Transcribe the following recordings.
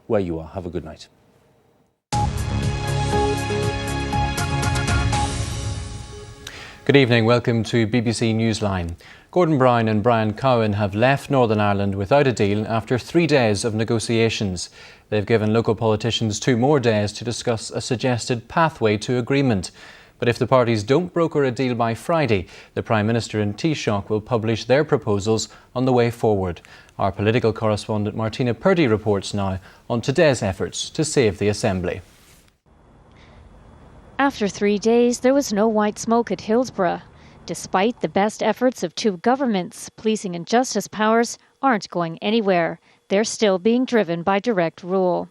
where you are. Have a good night. Good evening, welcome to BBC Newsline. Gordon Brown and Brian Cowan have left Northern Ireland without a deal after 3 days of negotiations. They've given local politicians 2 more days to discuss a suggested pathway to agreement. But if the parties don't broker a deal by Friday, the Prime Minister and Taoiseach will publish their proposals on the way forward. Our political correspondent Martina Purdy reports now on today's efforts to save the Assembly. After 3 days, there was no white smoke at Hillsborough. Despite the best efforts of 2 governments, policing and justice powers aren't going anywhere. They're still being driven by direct rule.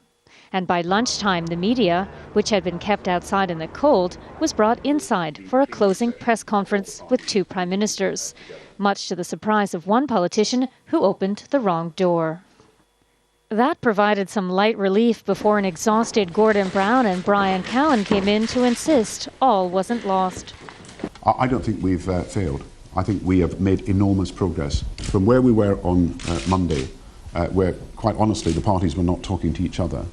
And by lunchtime, the media, which had been kept outside in the cold, was brought inside for a closing press conference with 2 prime ministers, much to the surprise of one politician who opened the wrong door. That provided some light relief before an exhausted Gordon Brown and Brian Cowan came in to insist all wasn't lost. I don't think we've failed. I think we have made enormous progress. From where we were on Monday, where quite honestly the parties were not talking to each other,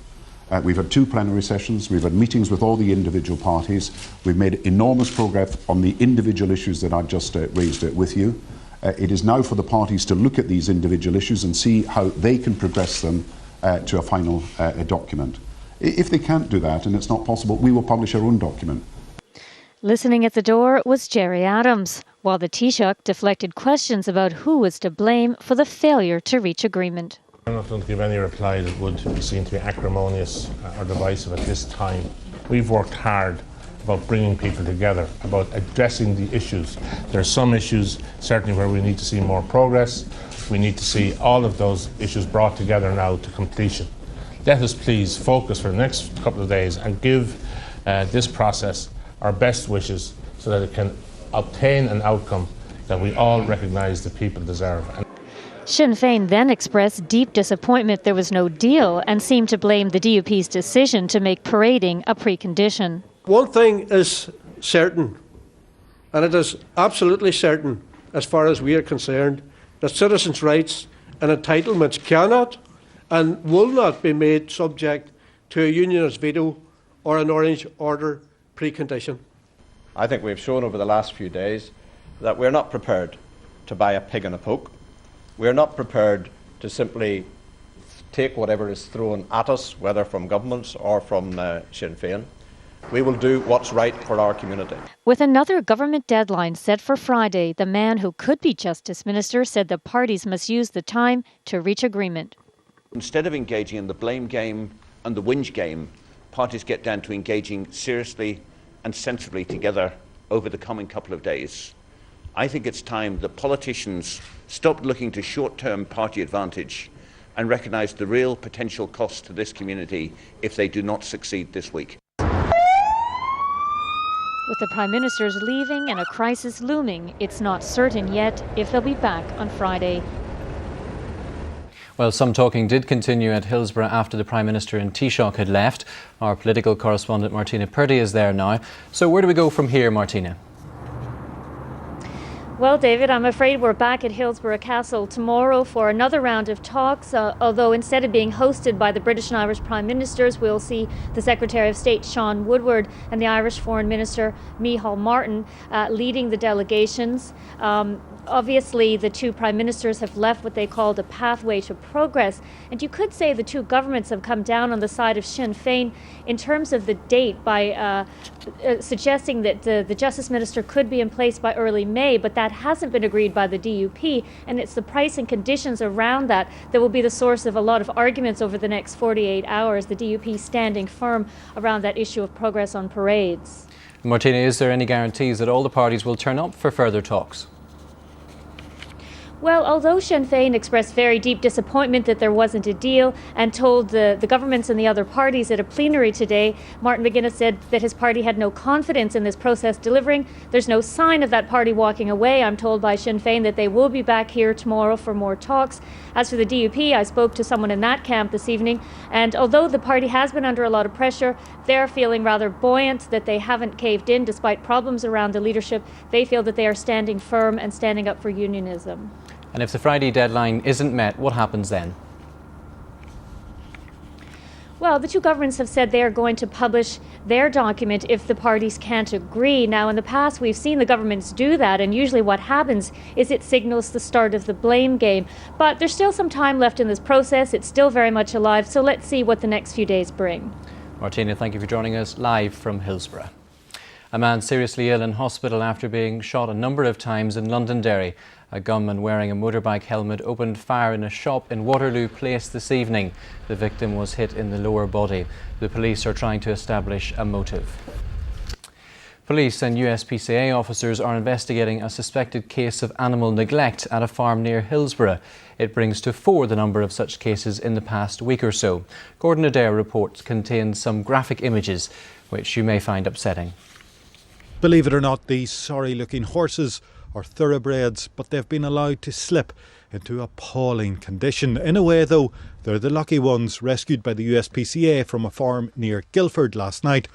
we've had 2 plenary sessions, we've had meetings with all the individual parties, we've made enormous progress on the individual issues that I've just raised with you. It is now for the parties to look at these individual issues and see how they can progress them to a final document. If they can't do that and it's not possible, we will publish our own document. Listening at the door was Jerry Adams, while the Taoiseach deflected questions about who was to blame for the failure to reach agreement. I'm not going to give any reply that would seem to be acrimonious or divisive at this time. We've worked hard about bringing people together, about addressing the issues. There are some issues certainly where we need to see more progress. We need to see all of those issues brought together now to completion. Let us please focus for the next couple of days and give this process our best wishes so that it can obtain an outcome that we all recognise the people deserve. Sinn Féin then expressed deep disappointment there was no deal and seemed to blame the DUP's decision to make parading a precondition. One thing is certain, and it is absolutely certain as far as we are concerned, that citizens' rights and entitlements cannot and will not be made subject to a unionist veto or an Orange Order precondition. I think we've shown over the last few days that we're not prepared to buy a pig in a poke. We're not prepared to simply take whatever is thrown at us, whether from governments or from Sinn Féin. We will do what's right for our community. With another government deadline set for Friday, the man who could be Justice Minister said the parties must use the time to reach agreement. Instead of engaging in the blame game and the whinge game, parties get down to engaging seriously and sensibly together over the coming couple of days. I think it's time that politicians stop looking to short-term party advantage and recognise the real potential cost to this community if they do not succeed this week. With the Prime Ministers leaving and a crisis looming, it's not certain yet if they'll be back on Friday. Well, some talking did continue at Hillsborough after the Prime Minister and Taoiseach had left. Our political correspondent Martina Purdy is there now. So where do we go from here, Martina? Well, David, I'm afraid we're back at Hillsborough Castle tomorrow for another round of talks, although instead of being hosted by the British and Irish Prime Ministers, we'll see the Secretary of State Sean Woodward and the Irish Foreign Minister Micheál Martin leading the delegations. Obviously, the 2 prime ministers have left what they called a pathway to progress, and you could say the 2 governments have come down on the side of Sinn Féin in terms of the date by suggesting that the Justice Minister could be in place by early May, but that hasn't been agreed by the DUP, and it's the price and conditions around that that will be the source of a lot of arguments over the next 48 hours, the DUP standing firm around that issue of progress on parades. Martina, is there any guarantees that all the parties will turn up for further talks? Well, although Sinn Féin expressed very deep disappointment that there wasn't a deal and told the governments and the other parties at a plenary today, Martin McGuinness said that his party had no confidence in this process delivering. There's no sign of that party walking away. I'm told by Sinn Féin that they will be back here tomorrow for more talks. As for the DUP, I spoke to someone in that camp this evening, and although the party has been under a lot of pressure, they're feeling rather buoyant that they haven't caved in despite problems around the leadership. They feel that they are standing firm and standing up for unionism. And if the Friday deadline isn't met, what happens then? Well, the two governments have said they are going to publish their document if the parties can't agree. Now, in the past, we've seen the governments do that, and usually what happens is it signals the start of the blame game. But there's still some time left in this process. It's still very much alive, so let's see what the next few days bring. Martina, thank you for joining us live from Hillsborough. A man seriously ill in hospital after being shot a number of times in Londonderry. A gunman wearing a motorbike helmet opened fire in a shop in Waterloo Place this evening. The victim was hit in the lower body. The police are trying to establish a motive. Police and USPCA officers are investigating a suspected case of animal neglect at a farm near Hillsborough. It brings to 4 the number of such cases in the past week or so. Gordon Adair reports contains some graphic images which you may find upsetting. Believe it or not, these sorry-looking horses are thoroughbreds, but they've been allowed to slip into appalling condition. In a way, though, they're the lucky ones rescued by the USPCA from a farm near Guildford last night.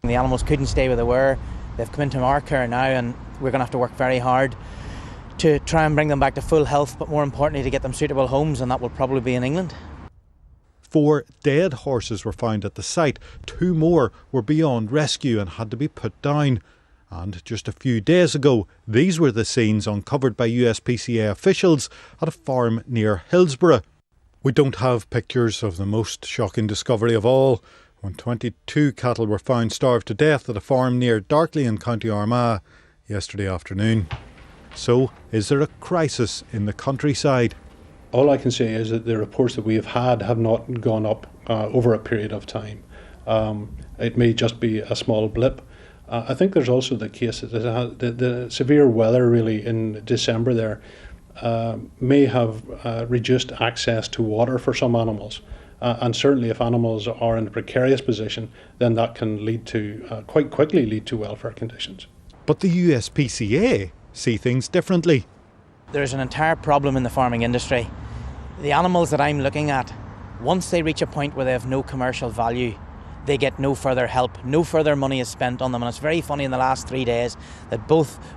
The animals couldn't stay where they were. They've come into our care now, and we're going to have to work very hard to try and bring them back to full health, but more importantly to get them suitable homes, and that will probably be in England. 4 dead horses were found at the site. 2 more were beyond rescue and had to be put down. And just a few days ago, these were the scenes uncovered by USPCA officials at a farm near Hillsborough. We don't have pictures of the most shocking discovery of all, when 22 cattle were found starved to death at a farm near Darkley in County Armagh yesterday afternoon. So, is there a crisis in the countryside? All I can say is that the reports that we have had have not gone up over a period of time. It may just be a small blip. I think there's also the case that the severe weather really in December there may have reduced access to water for some animals. And certainly if animals are in a precarious position, then that can lead to, quite quickly lead to welfare conditions. But the USPCA see things differently. There's an entire problem in the farming industry. The animals that I'm looking at, once they reach a point where they have no commercial value, they get no further help, no further money is spent on them. And it's very funny in the last 3 days that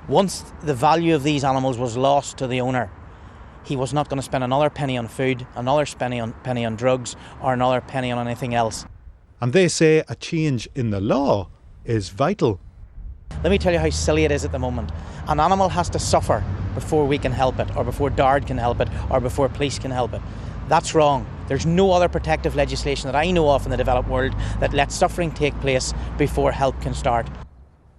once the value of these animals was lost to the owner, he was not going to spend another penny on food, another penny on drugs, or another penny on anything else. And they say a change in the law is vital. Let me tell you how silly it is at the moment. An animal has to suffer before we can help it, or before DARD can help it, or before police can help it. That's wrong. There's no other protective legislation that I know of in the developed world that lets suffering take place before help can start.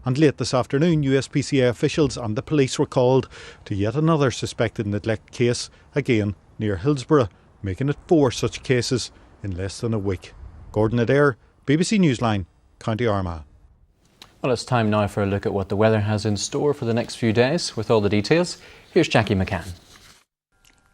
And late this afternoon, USPCA officials and the police were called to yet another suspected neglect case, again near Hillsborough, making it 4 such cases in less than a week. Gordon Adair, BBC Newsline, County Armagh. Well, it's time now for a look at what the weather has in store for the next few days. With all the details, here's Jackie McCann.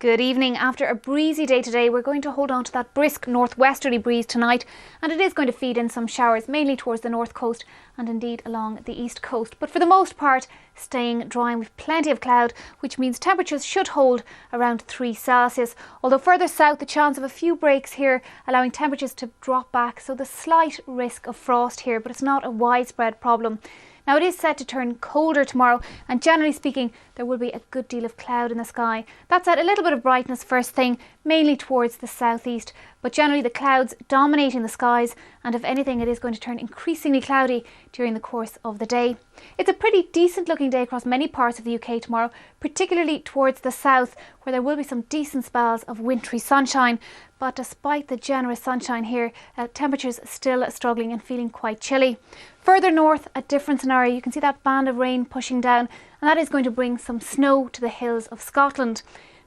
Good evening. After a breezy day today, we're going to hold on to that brisk northwesterly breeze tonight, and it is going to feed in some showers, mainly towards the north coast and indeed along the east coast. But for the most part, staying dry with plenty of cloud, which means temperatures should hold around 3 Celsius. Although further south, the chance of a few breaks here, allowing temperatures to drop back. So the slight risk of frost here, but it's not a widespread problem. Now it is set to turn colder tomorrow, and generally speaking there will be a good deal of cloud in the sky. That said, a little bit of brightness first thing, mainly towards the southeast, but generally the clouds dominating the skies, and if anything it is going to turn increasingly cloudy during the course of the day. It's a pretty decent looking day across many parts of the UK tomorrow, particularly towards the south where there will be some decent spells of wintry sunshine. But despite the generous sunshine here, temperatures still struggling and feeling quite chilly. Further north, a different scenario. You can see that band of rain pushing down, and that is going to bring some snow to the hills of Scotland.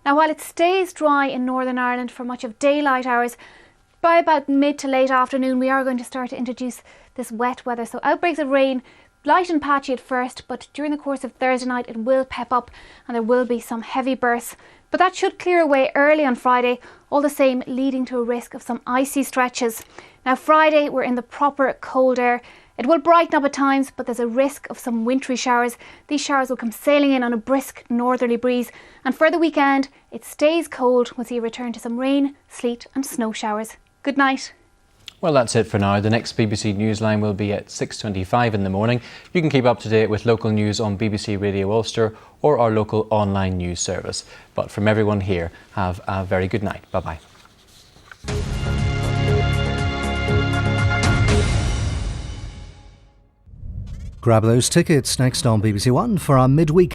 Now, while it stays dry in Northern Ireland for much of daylight hours, by about mid to late afternoon we are going to start to introduce this wet weather. So outbreaks of rain, light and patchy at first, but during the course of Thursday night it will pep up and there will be some heavy bursts. But that should clear away early on Friday, all the same leading to a risk of some icy stretches. Now Friday we're in the proper cold air. It will brighten up at times, but there's a risk of some wintry showers. These showers will come sailing in on a brisk northerly breeze. And for the weekend, it stays cold. We'll see a return to some rain, sleet and snow showers. Good night. Well, that's it for now. The next BBC Newsline will be at 6:25 in the morning. You can keep up to date with local news on BBC Radio Ulster or our local online news service. But from everyone here, have a very good night. Bye-bye. Grab those tickets next on BBC One for our midweek